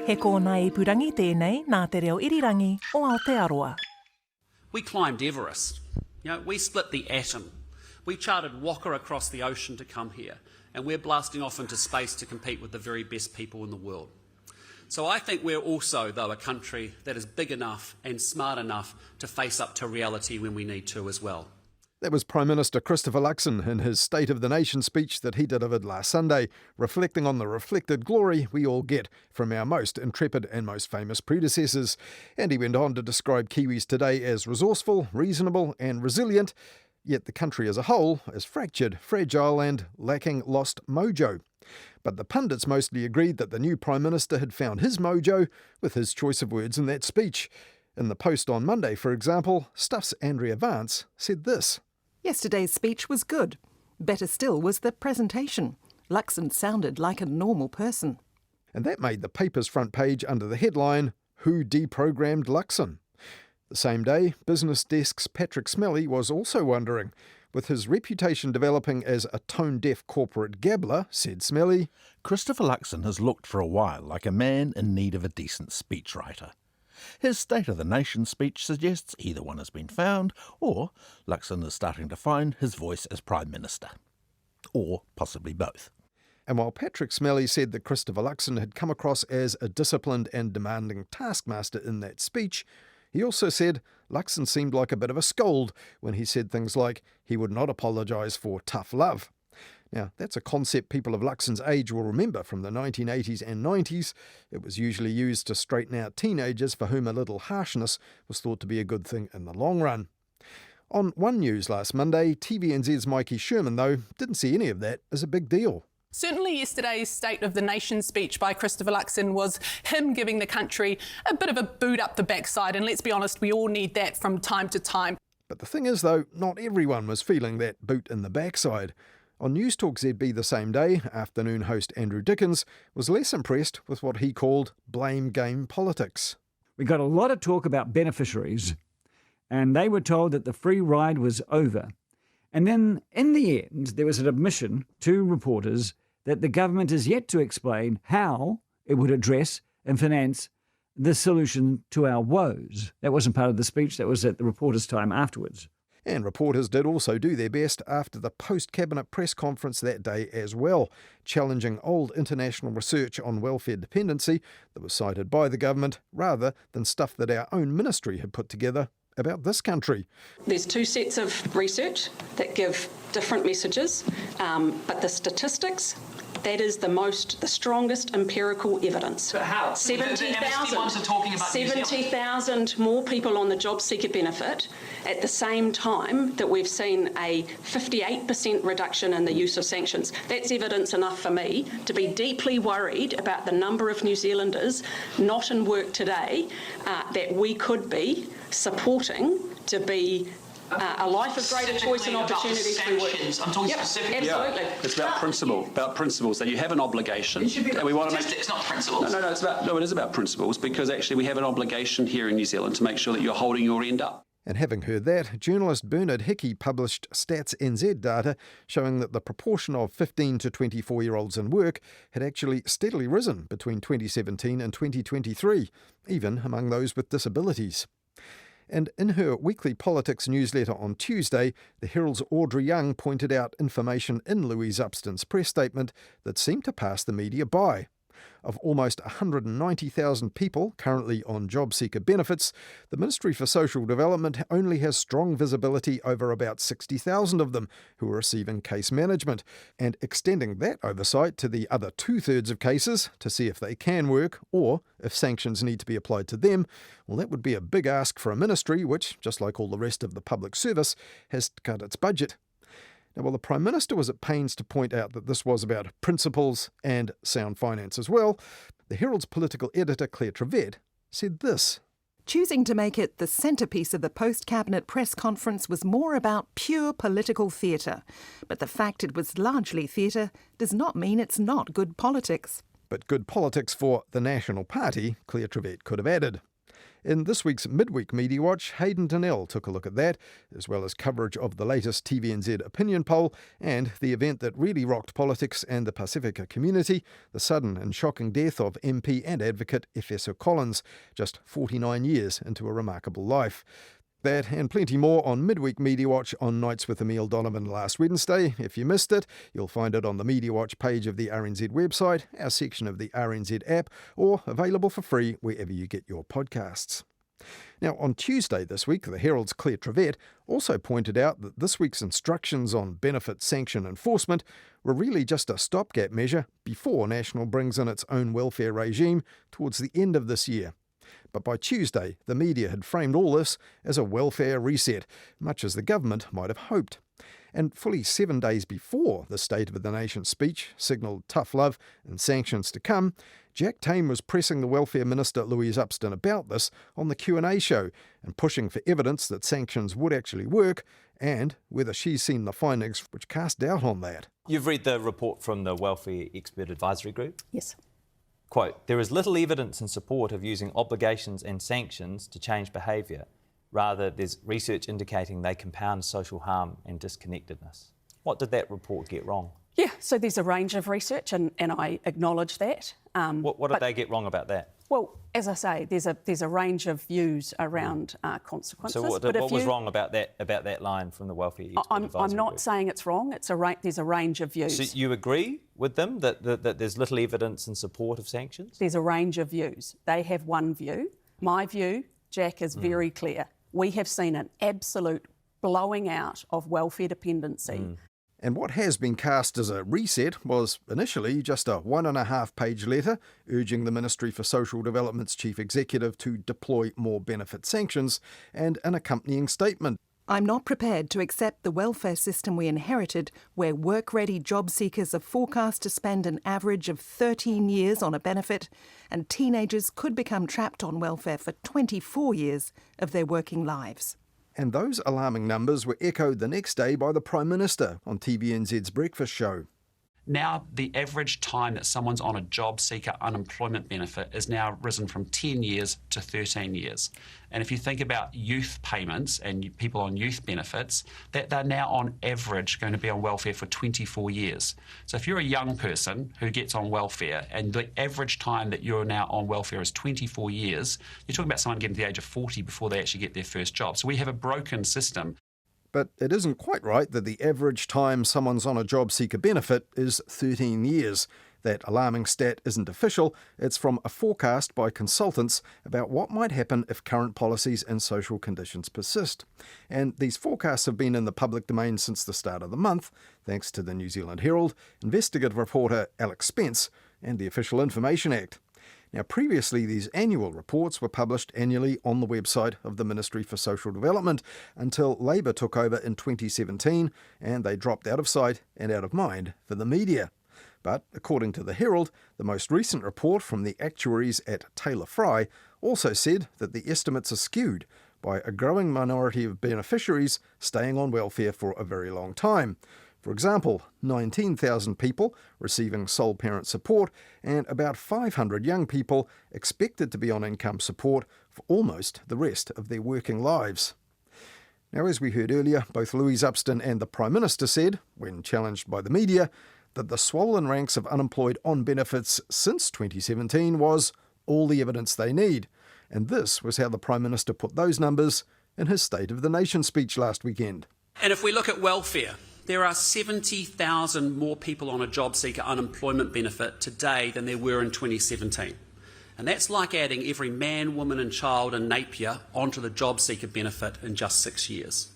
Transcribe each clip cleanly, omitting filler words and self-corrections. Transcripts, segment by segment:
He kōna I purangi tēnei nā te reo irirangi o Aotearoa. We climbed Everest. We split the atom. We charted Walker across the ocean to come here, and we're blasting off into space to compete with the very best people in the world. So I think we're also, though, a country that is big enough and smart enough to face up to reality when we need to as well. That was Prime Minister Christopher Luxon in his State of the Nation speech that he delivered last Sunday, reflecting on the reflected glory we all get from our most intrepid and most famous predecessors. And he went on to describe Kiwis today as resourceful, reasonable and resilient, yet the country as a whole is fractured, fragile and lacking lost mojo. But the pundits mostly agreed that the new Prime Minister had found his mojo with his choice of words in that speech. In the Post on Monday, for example, Stuff's Andrea Vance said this. Yesterday's speech was good. Better still was the presentation. Luxon sounded like a normal person. And that made the paper's front page under the headline, Who Deprogrammed Luxon? The same day, Business Desk's Patrick Smelly was also wondering. With his reputation developing as a tone-deaf corporate gabbler, said Smelly, Christopher Luxon has looked for a while like a man in need of a decent speechwriter. His State of the Nation speech suggests either one has been found, or Luxon is starting to find his voice as Prime Minister. Or possibly both. And while Patrick Smelly said that Christopher Luxon had come across as a disciplined and demanding taskmaster in that speech, he also said Luxon seemed like a bit of a scold when he said things like he would not apologise for tough love. Now, that's a concept people of Luxon's age will remember from the 1980s and 90s. It was usually used to straighten out teenagers for whom a little harshness was thought to be a good thing in the long run. On One News last Monday, TVNZ's Mikey Sherman, though, didn't see any of that as a big deal. Certainly yesterday's State of the Nation speech by Christopher Luxon was him giving the country a bit of a boot up the backside, and let's be honest, we all need that from time to time. But the thing is, though, not everyone was feeling that boot in the backside. On News Talk ZB the same day, afternoon host Andrew Dickens was less impressed with what he called blame game politics. We got a lot of talk about beneficiaries, and they were told that the free ride was over. And then, in the end, there was an admission to reporters that the government is yet to explain how it would address and finance the solution to our woes. That wasn't part of the speech, that was at the reporters' time afterwards. And reporters did also do their best after the post-cabinet press conference that day as well, challenging old international research on welfare dependency that was cited by the government rather than stuff that our own ministry had put together about this country. There's two sets of research that give different messages, but the statistics, that is the strongest empirical evidence. But how? 70,000 more people on the job seeker benefit at the same time that we've seen a 58% reduction in the use of sanctions. That's evidence enough for me to be deeply worried about the number of New Zealanders not in work today that we could be supporting to be a life of greater choice and opportunities through work. I'm talking specifically. Absolutely. Yeah, it's about principles, that you have an obligation. And we want to make it's not principles. No, it is about principles, because actually we have an obligation here in New Zealand to make sure that you're holding your end up. And having heard that, journalist Bernard Hickey published Stats NZ data showing that the proportion of 15 to 24-year-olds in work had actually steadily risen between 2017 and 2023, even among those with disabilities. And in her weekly politics newsletter on Tuesday, the Herald's Audrey Young pointed out information in Louise Upston's press statement that seemed to pass the media by. Of almost 190,000 people currently on job seeker benefits, the Ministry for Social Development only has strong visibility over about 60,000 of them who are receiving case management, and extending that oversight to the other 2/3 of cases to see if they can work or if sanctions need to be applied to them, well, that would be a big ask for a ministry which, just like all the rest of the public service, has cut its budget. Now, while the Prime Minister was at pains to point out that this was about principles and sound finance as well, the Herald's political editor Claire Trevett said this. Choosing to make it the centrepiece of the post-cabinet press conference was more about pure political theatre. But the fact it was largely theatre does not mean it's not good politics. But good politics for the National Party, Claire Trevett could have added. In this week's Midweek Mediawatch, Hayden Donnell took a look at that, as well as coverage of the latest TVNZ opinion poll and the event that really rocked politics and the Pacifica community, the sudden and shocking death of MP and advocate Efeso Collins, just 49 years into a remarkable life. That and plenty more on Midweek Mediawatch on Nights with Emile Donovan last Wednesday. If you missed it, you'll find it on the Mediawatch page of the RNZ website, our section of the RNZ app, or available for free wherever you get your podcasts. Now, on Tuesday this week, the Herald's Claire Trevette also pointed out that this week's instructions on benefit sanction enforcement were really just a stopgap measure before National brings in its own welfare regime towards the end of this year. But by Tuesday, the media had framed all this as a welfare reset, much as the government might have hoped. And fully 7 days before the State of the Nation speech signalled tough love and sanctions to come, Jack Tame was pressing the Welfare Minister Louise Upston about this on the Q&A show and pushing for evidence that sanctions would actually work and whether she's seen the findings which cast doubt on that. You've read the report from the Welfare Expert Advisory Group? Yes. Quote, there is little evidence in support of using obligations and sanctions to change behaviour. Rather, there's research indicating they compound social harm and disconnectedness. What did that report get wrong? Yeah, so there's a range of research and I acknowledge that. What did they get wrong about that? Well, as I say, there's a range of views around consequences. So what was wrong about that line from the Welfare Expert Advisory I'm not Group? saying it's wrong. There's a range of views. So you agree with them that there's little evidence in support of sanctions? There's a range of views. They have one view. My view, Jack, is very clear. We have seen an absolute blowing out of welfare dependency. And what has been cast as a reset was initially just a 1.5-page letter urging the Ministry for Social Development's Chief Executive to deploy more benefit sanctions and an accompanying statement. I'm not prepared to accept the welfare system we inherited, where work-ready job seekers are forecast to spend an average of 13 years on a benefit, and teenagers could become trapped on welfare for 24 years of their working lives. And those alarming numbers were echoed the next day by the Prime Minister on TVNZ's Breakfast Show. Now, the average time that someone's on a job seeker unemployment benefit is now risen from 10 years to 13 years. And if you think about youth payments and people on youth benefits, that they're now on average going to be on welfare for 24 years. So if you're a young person who gets on welfare and the average time that you're now on welfare is 24 years, you're talking about someone getting to the age of 40 before they actually get their first job. So we have a broken system. But it isn't quite right that the average time someone's on a job seeker benefit is 13 years. That alarming stat isn't official. It's from a forecast by consultants about what might happen if current policies and social conditions persist. And these forecasts have been in the public domain since the start of the month, thanks to the New Zealand Herald, investigative reporter Alex Spence, and the Official Information Act. Now, previously, these annual reports were published annually on the website of the Ministry for Social Development until Labour took over in 2017 and they dropped out of sight and out of mind for the media. But according to the Herald, the most recent report from the actuaries at Taylor Fry also said that the estimates are skewed by a growing minority of beneficiaries staying on welfare for a very long time. For example, 19,000 people receiving sole parent support and about 500 young people expected to be on income support for almost the rest of their working lives. Now, as we heard earlier, both Louise Upston and the Prime Minister said, when challenged by the media, that the swollen ranks of unemployed on benefits since 2017 was all the evidence they need. And this was how the Prime Minister put those numbers in his State of the Nation speech last weekend. And if we look at welfare, there are 70,000 more people on a job seeker unemployment benefit today than there were in 2017. And that's like adding every man, woman and child in Napier onto the job seeker benefit in just 6 years.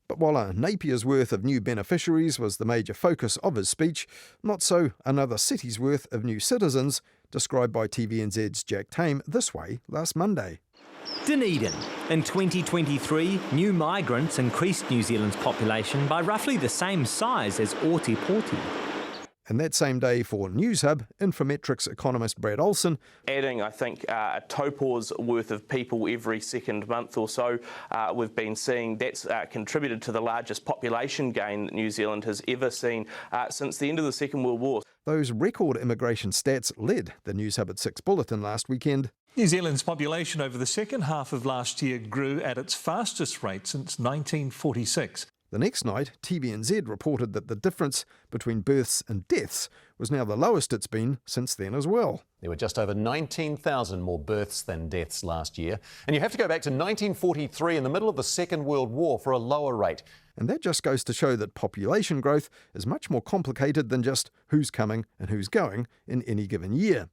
But while a Napier's worth of new beneficiaries was the major focus of his speech, not so another city's worth of new citizens, described by TVNZ's Jack Tame this way last Monday. Dunedin. In 2023, new migrants increased New Zealand's population by roughly the same size as Ōtepoti. And that same day for News Hub, Infometrics economist Brad Olsen. Adding, I think, a taupō's worth of people every second month or so, we've been seeing that's contributed to the largest population gain that New Zealand has ever seen since the end of the Second World War. Those record immigration stats led the News Hub at 6 bulletin last weekend. New Zealand's population over the second half of last year grew at its fastest rate since 1946. The next night, TVNZ reported that the difference between births and deaths was now the lowest it's been since then as well. There were just over 19,000 more births than deaths last year. And you have to go back to 1943 in the middle of the Second World War for a lower rate. And that just goes to show that population growth is much more complicated than just who's coming and who's going in any given year.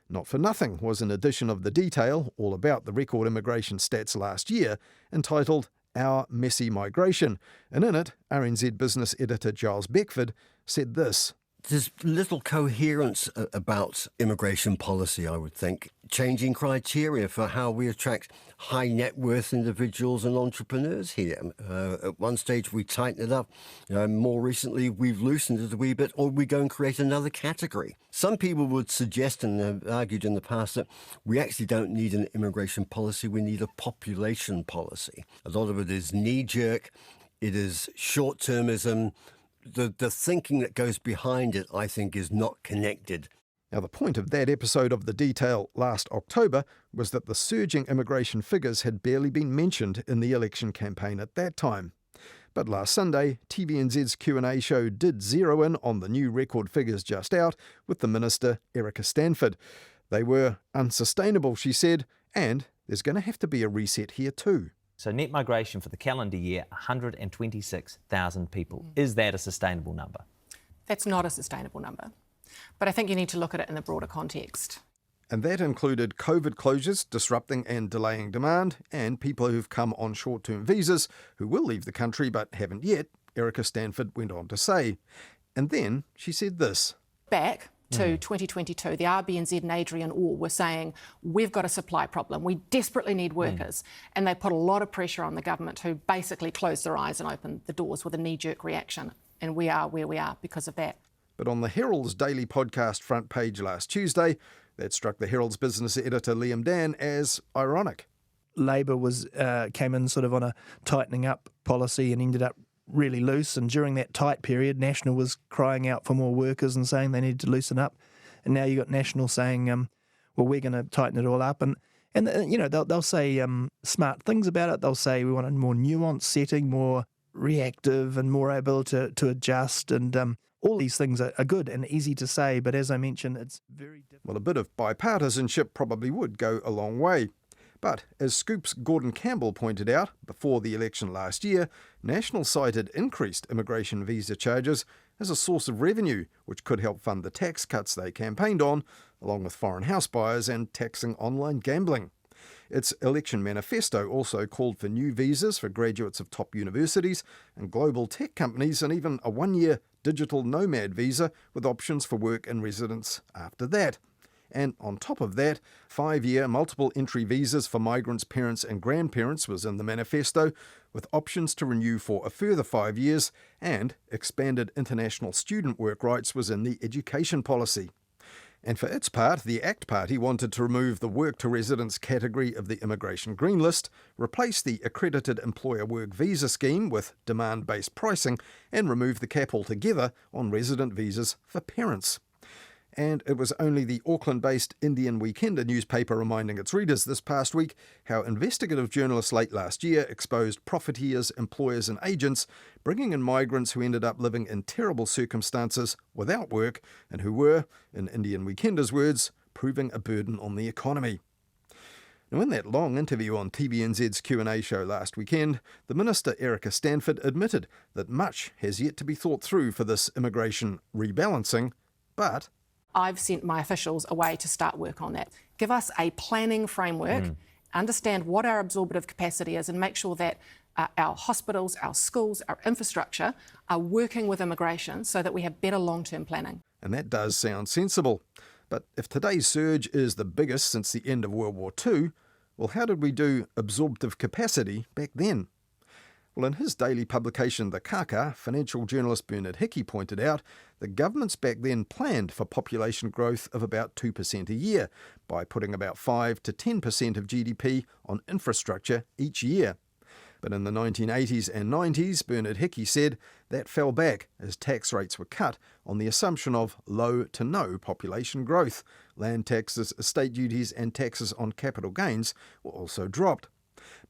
Not for nothing was an edition of The Detail, all about the record immigration stats last year, entitled Our Messy Migration. And in it, RNZ business editor Giles Beckford said this. There's little coherence about immigration policy, I would think. Changing criteria for how we attract high net worth individuals and entrepreneurs here. At one stage we tightened it up. More recently we've loosened it a wee bit, or we go and create another category. Some people would suggest, and have argued in the past, that we actually don't need an immigration policy, we need a population policy. A lot of it is knee-jerk, it is short-termism. The thinking that goes behind it, I think, is not connected. Now, the point of that episode of The Detail last October was that the surging immigration figures had barely been mentioned in the election campaign at that time. But last Sunday, TVNZ's Q&A show did zero in on the new record figures just out with the Minister, Erica Stanford. They were unsustainable, she said, and there's going to have to be a reset here too. So net migration for the calendar year, 126,000 people. Is that a sustainable number? That's not a sustainable number. But I think you need to look at it in the broader context. And that included COVID closures disrupting and delaying demand, and people who've come on short-term visas who will leave the country but haven't yet, Erica Stanford went on to say. And then she said this. Back to 2022, the RBNZ and Adrian Orr were saying, we've got a supply problem, we desperately need workers. And they put a lot of pressure on the government, who basically closed their eyes and opened the doors with a knee-jerk reaction. And we are where we are because of that. But on the Herald's daily podcast front page last Tuesday, that struck the Herald's business editor Liam Dan as ironic. Labor came in sort of on a tightening up policy and ended up really loose, and during that tight period, National was crying out for more workers and saying they needed to loosen up, and now you got National saying, well, we're going to tighten it all up, and you know, they'll say smart things about it. They'll say we want a more nuanced setting, more reactive, and more able to adjust, and all these things are good and easy to say, but as I mentioned, it's very difficult. Well, a bit of bipartisanship probably would go a long way. But as Scoop's Gordon Campbell pointed out before the election last year, National cited increased immigration visa charges as a source of revenue, which could help fund the tax cuts they campaigned on, along with foreign house buyers and taxing online gambling. Its election manifesto also called for new visas for graduates of top universities and global tech companies, and even a one-year digital nomad visa with options for work and residence after that. And on top of that, 5-year multiple entry visas for migrants' parents and grandparents was in the manifesto, with options to renew for a further 5 years, and expanded international student work rights was in the education policy. And for its part, the ACT Party wanted to remove the work to residence category of the immigration green list, replace the accredited employer work visa scheme with demand-based pricing, and remove the cap altogether on resident visas for parents. And it was only the Auckland-based Indian Weekender newspaper reminding its readers this past week how investigative journalists late last year exposed profiteers, employers and agents, bringing in migrants who ended up living in terrible circumstances without work and who were, in Indian Weekender's words, proving a burden on the economy. Now, in that long interview on TVNZ's Q&A show last weekend, the Minister Erica Stanford admitted that much has yet to be thought through for this immigration rebalancing, but I've sent my officials away to start work on that. Give us a planning framework, understand what our absorptive capacity is, and make sure that our hospitals, our schools, our infrastructure are working with immigration so that we have better long-term planning. And that does sound sensible. But if today's surge is the biggest since the end of World War II, well, how did we do absorptive capacity back then? Well, in his daily publication, The Kaka, financial journalist Bernard Hickey pointed out the governments back then planned for population growth of about 2% a year by putting about 5 to 10% of GDP on infrastructure each year. But in the 1980s and 90s, Bernard Hickey said that fell back as tax rates were cut on the assumption of low to no population growth. Land taxes, estate duties and taxes on capital gains were also dropped.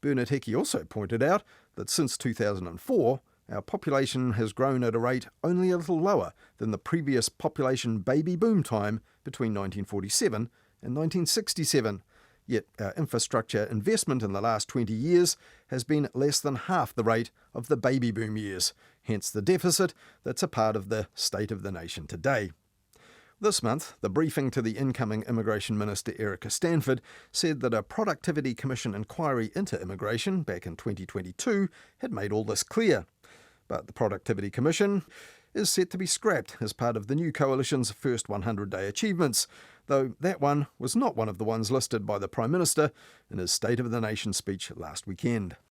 Bernard Hickey also pointed out that since 2004, our population has grown at a rate only a little lower than the previous population baby boom time between 1947 and 1967. Yet our infrastructure investment in the last 20 years has been less than half the rate of the baby boom years, hence the deficit that's a part of the state of the nation today. This month, the briefing to the incoming Immigration Minister Erica Stanford said that a Productivity Commission inquiry into immigration back in 2022 had made all this clear. But the Productivity Commission is set to be scrapped as part of the new coalition's first 100-day achievements, though that one was not one of the ones listed by the Prime Minister in his State of the Nation speech last weekend.